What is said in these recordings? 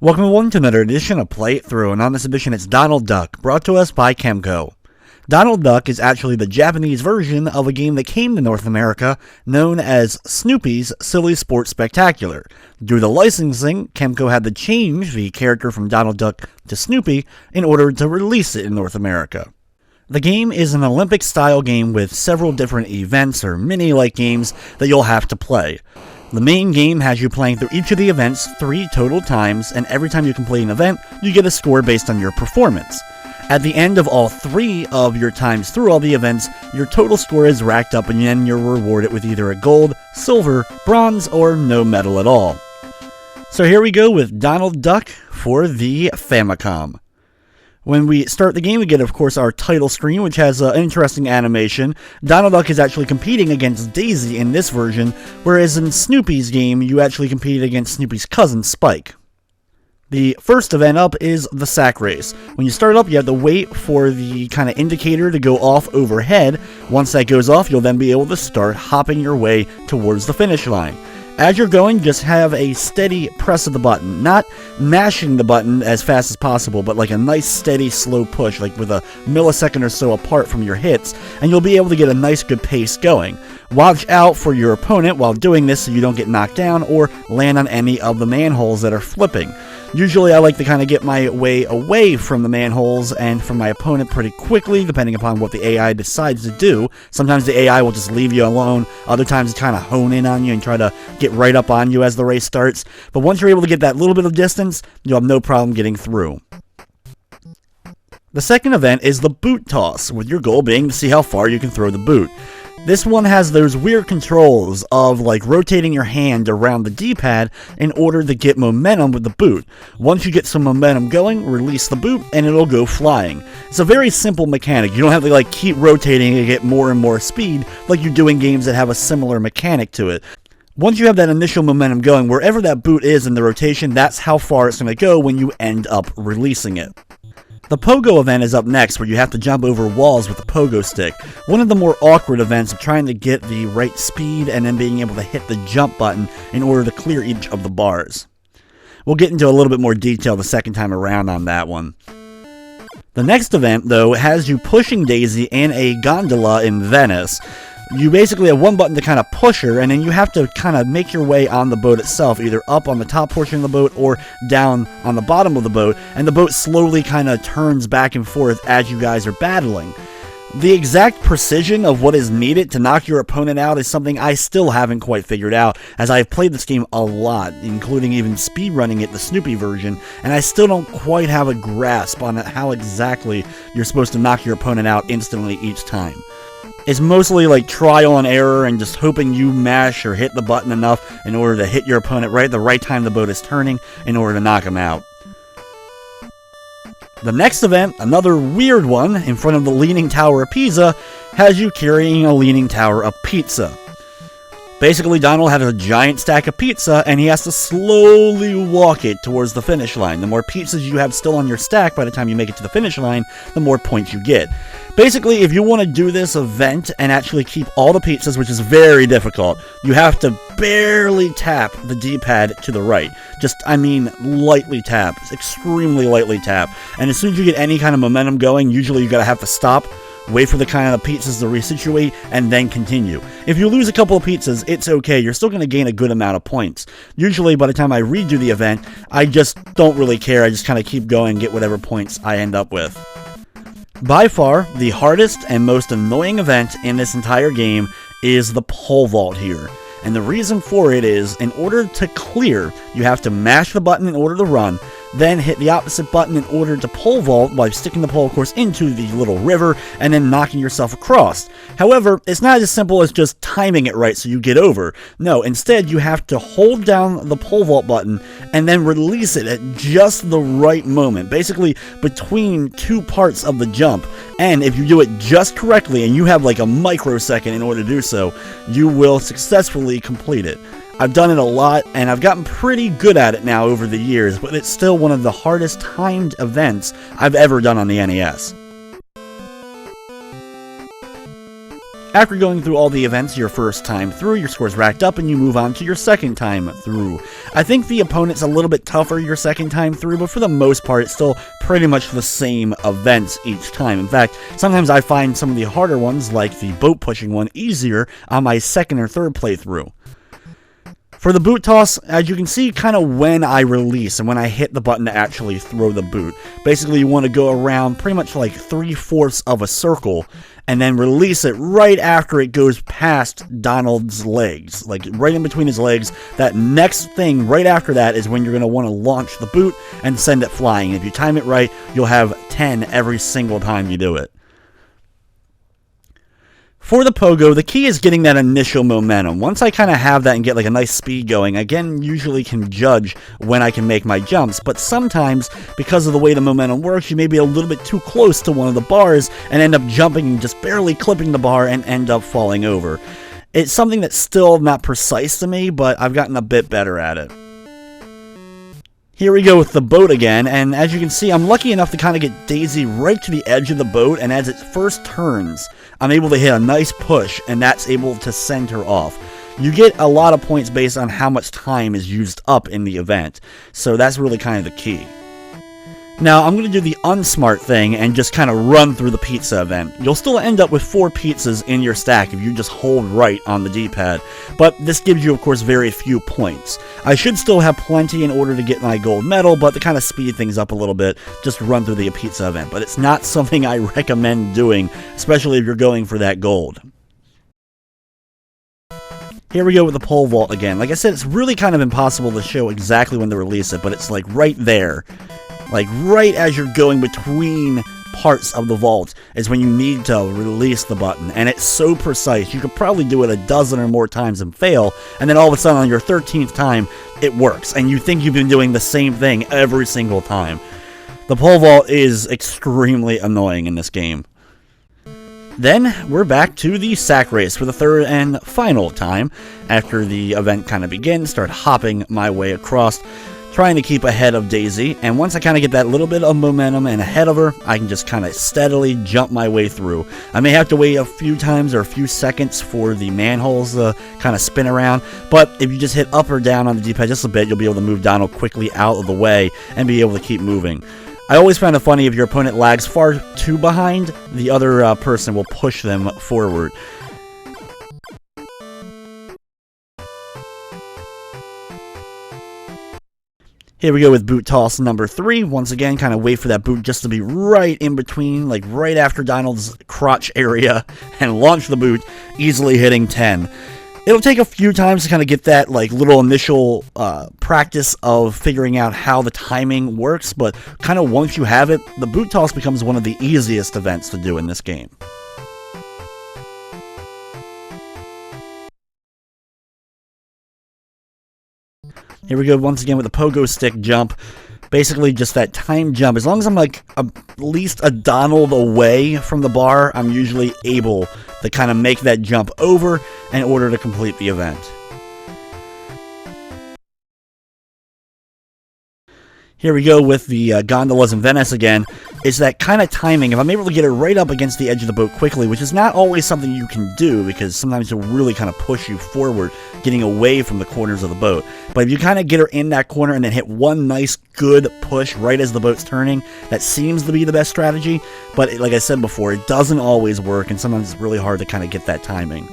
Welcome everyone to another edition of Play It Through, and on this edition it's Donald Duck, brought to us by Kemco. Donald Duck is actually the Japanese version of a game that came to North America known as Snoopy's Silly Sports Spectacular. Due to licensing, Kemco had to change the character from Donald Duck to Snoopy in order to release it in North America. The game is an Olympic-style game with several different events or mini-like games that you'll have to play. The main game has you playing through each of the events 3 total times, and every time you complete an event, you get a score based on your performance. At the end of all 3 of your times through all the events, your total score is racked up and then you're rewarded with either a gold, silver, bronze, or no medal at all. So here we go with Donald Duck for the Famicom. When we start the game, we get, of course, our title screen, which has an interesting animation. Donald Duck is actually competing against Daisy in this version, whereas in Snoopy's game, you actually competed against Snoopy's cousin, Spike. The first event up is the sack race. When you start up, you have to wait for the kind of indicator to go off overhead. Once that goes off, you'll then be able to start hopping your way towards the finish line. As you're going, just have a steady press of the button, not mashing the button as fast as possible, but like a nice steady slow push, like with a millisecond or so apart from your hits, and you'll be able to get a nice good pace going. Watch out for your opponent while doing this so you don't get knocked down or land on any of the manholes that are flipping. Usually I like to kind of get my way away from the manholes and from my opponent pretty quickly, depending upon what the AI decides to do. Sometimes the AI will just leave you alone, other times it kind of hone in on you and try to get right up on you as the race starts. But once you're able to get that little bit of distance, you'll have no problem getting through. The second event is the boot toss, with your goal being to see how far you can throw the boot. This one has those weird controls of like rotating your hand around the D-pad in order to get momentum with the boot. Once you get some momentum going, release the boot and it'll go flying. It's a very simple mechanic. You don't have to like keep rotating and get more and more speed like you do in games that have a similar mechanic to it. Once you have that initial momentum going, wherever that boot is in the rotation, that's how far it's going to go when you end up releasing it. The pogo event is up next, where you have to jump over walls with the pogo stick. One of the more awkward events of trying to get the right speed and then being able to hit the jump button in order to clear each of the bars. We'll get into a little bit more detail the second time around on that one. The next event, though, has you pushing Daisy in a gondola in Venice. You basically have one button to kind of push her, and then you have to kind of make your way on the boat itself, either up on the top portion of the boat or down on the bottom of the boat, and the boat slowly kind of turns back and forth as you guys are battling. The exact precision of what is needed to knock your opponent out is something I still haven't quite figured out, as I've played this game a lot, including even speedrunning it, the Snoopy version, and I still don't quite have a grasp on how exactly you're supposed to knock your opponent out instantly each time. It's mostly like trial and error and just hoping you mash or hit the button enough in order to hit your opponent right at the right time the boat is turning in order to knock him out. The next event, another weird one, in front of the Leaning Tower of Pisa, has you carrying a Leaning Tower of Pizza. Basically, Donald has a giant stack of pizza, and he has to slowly walk it towards the finish line. The more pizzas you have still on your stack by the time you make it to the finish line, the more points you get. Basically, if you want to do this event and actually keep all the pizzas, which is very difficult, you have to barely tap the D-pad to the right. Just, I mean, lightly tap. Extremely lightly tap. And as soon as you get any kind of momentum going, usually you gotta have to stop, wait for the kind of pizzas to resituate, and then continue. If you lose a couple of pizzas, it's okay. You're still going to gain a good amount of points. Usually, by the time I redo the event, I just don't really care. I just kind of keep going and get whatever points I end up with. By far, the hardest and most annoying event in this entire game is the pole vault here. And the reason for it is, in order to clear, you have to mash the button in order to run, then hit the opposite button in order to pole vault by sticking the pole, of course, into the little river and then knocking yourself across. However, it's not as simple as just timing it right so you get over. No, instead you have to hold down the pole vault button and then release it at just the right moment, basically between 2 parts of the jump. And if you do it just correctly, and you have like a microsecond in order to do so, you will successfully complete it. I've done it a lot, and I've gotten pretty good at it now over the years, but it's still one of the hardest timed events I've ever done on the NES. After going through all the events your first time through, your score's racked up and you move on to your second time through. I think the opponent's a little bit tougher your second time through, but for the most part it's still pretty much the same events each time. In fact, sometimes I find some of the harder ones, like the boat pushing one, easier on my second or third playthrough. For the boot toss, as you can see, kind of when I release and when I hit the button to actually throw the boot. Basically, you want to go around pretty much like 3/4 of a circle and then release it right after it goes past Donald's legs. Like right in between his legs. That next thing right after that is when you're going to want to launch the boot and send it flying. If you time it right, you'll have 10 every single time you do it. For the pogo, the key is getting that initial momentum. Once I kind of have that and get like a nice speed going, I usually can judge when I can make my jumps, but sometimes, because of the way the momentum works, you may be a little bit too close to one of the bars and end up jumping and just barely clipping the bar and end up falling over. It's something that's still not precise to me, but I've gotten a bit better at it. Here we go with the boat again, and as you can see, I'm lucky enough to kind of get Daisy right to the edge of the boat, and as it first turns, I'm able to hit a nice push, and that's able to send her off. You get a lot of points based on how much time is used up in the event, so that's really kind of the key. Now, I'm going to do the unsmart thing and just kind of run through the pizza event. You'll still end up with 4 pizzas in your stack if you just hold right on the D-pad, but this gives you, of course, very few points. I should still have plenty in order to get my gold medal, but to kind of speed things up a little bit, just run through the pizza event. But it's not something I recommend doing, especially if you're going for that gold. Here we go with the pole vault again. Like I said, it's really kind of impossible to show exactly when to release it, but it's like right there. Like right as you're going between parts of the vault is when you need to release the button, and it's so precise. You could probably do it a dozen or more times and fail, and then all of a sudden on your 13th time it works, and you think you've been doing the same thing every single time. The pole vault is extremely annoying in this game. Then we're back to the sack race for the third and final time. After the event kind of begins, start hopping my way across, trying to keep ahead of Daisy, and once I kind of get that little bit of momentum and ahead of her, I can just kind of steadily jump my way through. I may have to wait a few times or a few seconds for the manholes to kind of spin around, but if you just hit up or down on the D-pad just a bit, you'll be able to move Donald quickly out of the way and be able to keep moving. I always find it funny if your opponent lags far too behind, the other person will push them forward. Here we go with boot toss number 3. Once again, kind of wait for that boot just to be right in between, like right after Donald's crotch area, and launch the boot, easily hitting 10. It'll take a few times to kind of get that like little initial practice of figuring out how the timing works, but kind of once you have it, the boot toss becomes one of the easiest events to do in this game. Here we go once again with the pogo stick jump. Basically just that time jump. As long as I'm like at least a Donald away from the bar, I'm usually able to kind of make that jump over in order to complete the event. Here we go with the gondolas in Venice again. It's that kind of timing. If I'm able to get it right up against the edge of the boat quickly, which is not always something you can do because sometimes it'll really kind of push you forward, getting away from the corners of the boat. But if you kind of get her in that corner and then hit one nice good push right as the boat's turning, that seems to be the best strategy. But like I said before, it doesn't always work, and sometimes it's really hard to kind of get that timing.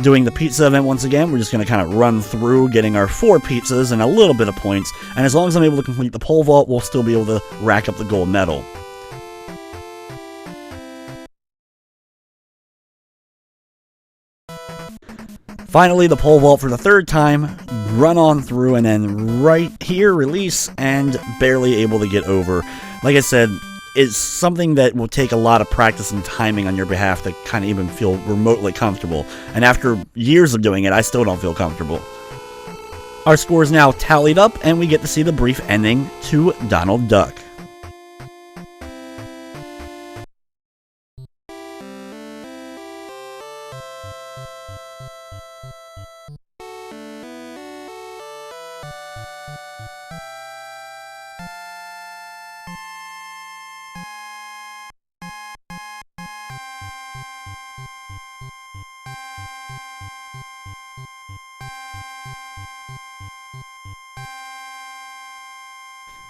Doing the pizza event once again, we're just going to kind of run through, getting our 4 pizzas and a little bit of points, and as long as I'm able to complete the pole vault, we'll still be able to rack up the gold medal. Finally, the pole vault for the 3rd time, run on through, and then right here, release, and barely able to get over. Like I said, it's something that will take a lot of practice and timing on your behalf to kind of even feel remotely comfortable. And after years of doing it, I still don't feel comfortable. Our score is now tallied up, and we get to see the brief ending to Donald Duck.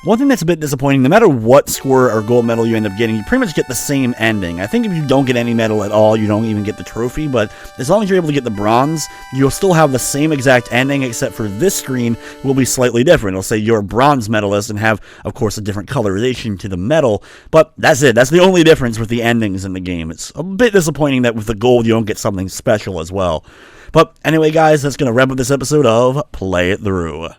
One thing that's a bit disappointing, no matter what score or gold medal you end up getting, you pretty much get the same ending. I think if you don't get any medal at all, you don't even get the trophy, but as long as you're able to get the bronze, you'll still have the same exact ending, except for this screen will be slightly different. It'll say you're a bronze medalist and have, of course, a different colorization to the medal, but that's it. That's the only difference with the endings in the game. It's a bit disappointing that with the gold, you don't get something special as well. But anyway, guys, that's going to wrap up this episode of Play It Through.